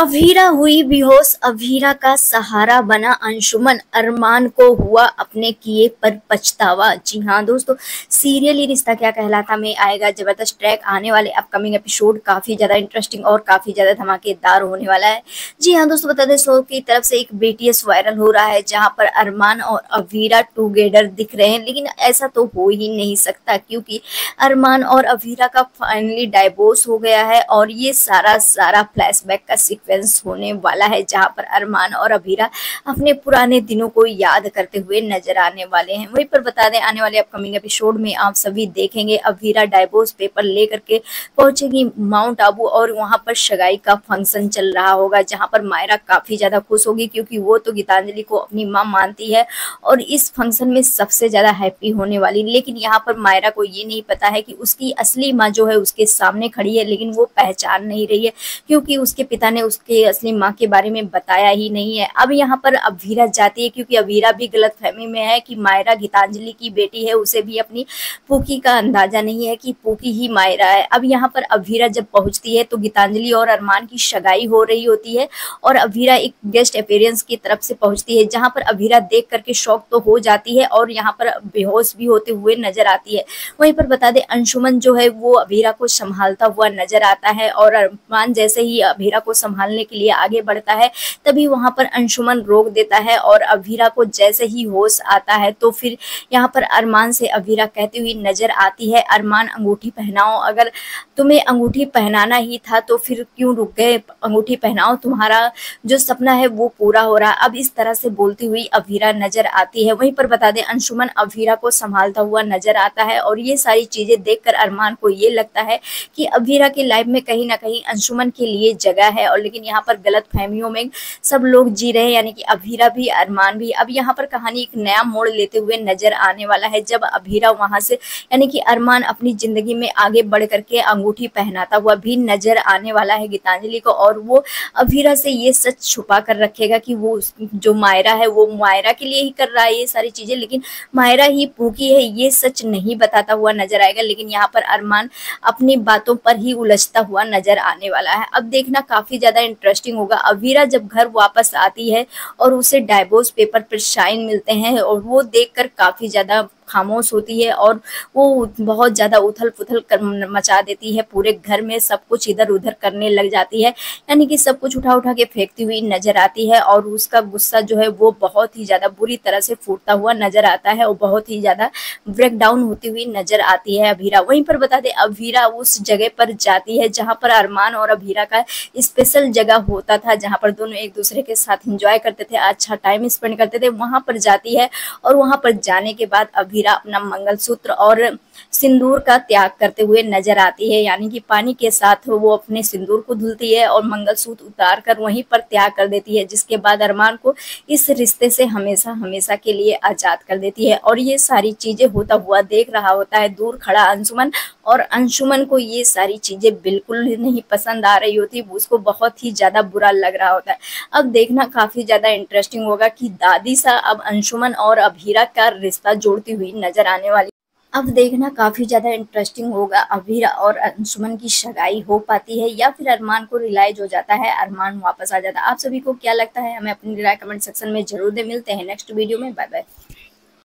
अभीरा हुई बेहोश, अभीरा का सहारा बना अंशुमन, अरमान को हुआ अपने किए पर पछतावा। जी हाँ दोस्तों, सीरियल ये रिश्ता क्या कहलाता में आएगा जबरदस्त ट्रैक आने वाले अपकमिंग एपिसोड काफी ज्यादा इंटरेस्टिंग और काफी ज्यादा धमाकेदार होने वाला है। जी हाँ दोस्तों, बता दें शो की तरफ से एक बीटीएस वायरल हो रहा है जहां पर अरमान और अभीरा टुगेदर दिख रहे हैं, लेकिन ऐसा तो हो ही नहीं सकता क्योंकि अरमान और अभीरा का फाइनली डाइवोर्स हो गया है और ये सारा फ्लैशबैक का सीक्वेंस होने वाला है जहां पर अरमान और अभीरा अपने पुराने दिनों को याद करते हुए नजर आने वाले हैं। वहीं पर बता दें आने वाले अपकमिंग एपिसोड में आप सभी देखेंगे अभीरा डाइवोर्स पेपर लेकर के पहुंचेगी माउंट आबू और वहां पर सगाई का फंक्शन चल रहा होगा जहां पर मायरा काफी ज्यादा खुश होगी क्योंकि वो तो गीतांजलि को अपनी मां मानती है और इस फंक्शन में सबसे ज्यादा हैप्पी होने वाली। लेकिन यहाँ पर मायरा को ये नहीं पता है कि उसकी असली माँ जो है उसके सामने खड़ी है, लेकिन वो पहचान नहीं रही है क्योंकि उसके पिता ने उसके असली माँ के बारे में बताया ही नहीं है। अब यहाँ पर अभीरा जाती है क्योंकि अभीरा भी गलतफहमी में है कि मायरा गीतांजलि की बेटी है, उसे भी अपनी पूकी का अंदाजा नहीं है कि पूकी ही मायरा है। अब यहाँ पर अभीरा जब पहुंचती है तो गीतांजलि और अरमान की सगाई हो रही होती है और अभीरा एक गेस्ट अपीयरेंस की तरफ से पहुंचती है जहां पर अभीरा देख करके शॉक तो हो जाती है और यहाँ पर बेहोश भी होते हुए नजर आती है। वहीं पर बता दें अंशुमन जो है वो अभीरा को संभालता हुआ नजर आता है और अरमान जैसे ही अभीरा को संभालने के लिए आगे बढ़ता है तभी वहां पर अंशुमन रोक देता है और अभीरा को जैसे ही होश आता है तो फिर यहाँ पर अरमान से अभीरा कहती हुई नजर आती है, अरमान अंगूठी पहनाओ, अगर तुम्हें अंगूठी पहनाना ही था तो फिर क्यों रुक गए, अंगूठी पहनाओ, तुम्हारा जो सपना है वो पूरा हो रहा। अब इस तरह से बोलती हुई अभीरा नजर आती है। वहीं पर बता दें अंशुमन अभीरा को संभालता हुआ नजर आता है और ये सारी चीजें देखकर अरमान को ये लगता है कि अभीरा की लाइफ में कहीं ना कहीं अंशुमन के लिए जगह है और लेकिन यहाँ पर गलत फहमियों में सब लोग जी रहे हैं, यानी कि अभीरा भी अरमान भी। अब यहाँ पर कहानी एक नया मोड़ लेते हुए नजर आने वाला है जब अभीरा वहां से यानी कि अरमान अपनी जिंदगी में आगे बढ़ करके अंगूठी पहनाता हुआ भी नजर आने वाला है गीतांजलि को और वो अभीरा से ये सच छुपा कर रखेगा कि वो जो मायरा है वो मायरा के लिए ही कर रहा है ये सारी चीजें, लेकिन मायरा ही पूकी है ये सच नहीं बताता हुआ नजर आएगा। लेकिन यहाँ पर अरमान अपनी बातों पर ही उलझता हुआ नजर आने वाला है। अब देखना काफी ज्यादा इंटरेस्टिंग होगा। अभीरा जब घर वापस आती है और उसे डाइवोर्स पेपर पर साइन मिलते हैं और वो देखकर काफी ज्यादा खामोश होती है और वो बहुत ज्यादा उथल पुथल कर मचा देती है पूरे घर में, सब कुछ इधर उधर करने लग जाती है, यानी कि सब कुछ उठा उठा के फेंकती हुई नजर आती है और उसका गुस्सा जो है वो बहुत ही ज्यादा बुरी तरह से फूटता हुआ नजर आता है और बहुत ही ज्यादा ब्रेक डाउन होती हुई नजर आती है अभीरा। वहीं पर बता दें अभीरा उस जगह पर जाती है जहां पर अरमान और अभीरा का स्पेशल जगह होता था जहां पर दोनों एक दूसरे के साथ एंजॉय करते थे, अच्छा टाइम स्पेंड करते थे, वहां पर जाती है और वहां पर जाने के बाद अभीरा अपना मंगलसूत्र और सिंदूर का त्याग करते हुए नजर आती है, यानी कि पानी के साथ वो अपने सिंदूर को धुलती है और मंगलसूत्र उतार कर वहीं पर त्याग कर देती है, जिसके बाद अरमान को इस रिश्ते से हमेशा हमेशा के लिए आजाद कर देती है। और ये सारी चीजें होता हुआ देख रहा होता है दूर खड़ा अंशुमन और अंशुमन को ये सारी चीजें बिल्कुल नहीं पसंद आ रही होती, उसको बहुत ही ज्यादा बुरा लग रहा होता है। अब देखना काफी ज्यादा इंटरेस्टिंग होगा कि दादी सा अब अंशुमन और अभीरा का रिश्ता जोड़ती हुई नजर आने वाली। अब देखना काफी ज्यादा इंटरेस्टिंग होगा अभीरा और अंशुमन की सगाई हो पाती है या फिर अरमान को रियलाइज हो जाता है, अरमान वापस आ जाता है। आप सभी को क्या लगता है हमें अपनी राय कमेंट सेक्शन में जरूर दे। मिलते हैं नेक्स्ट वीडियो में, बाय बाय।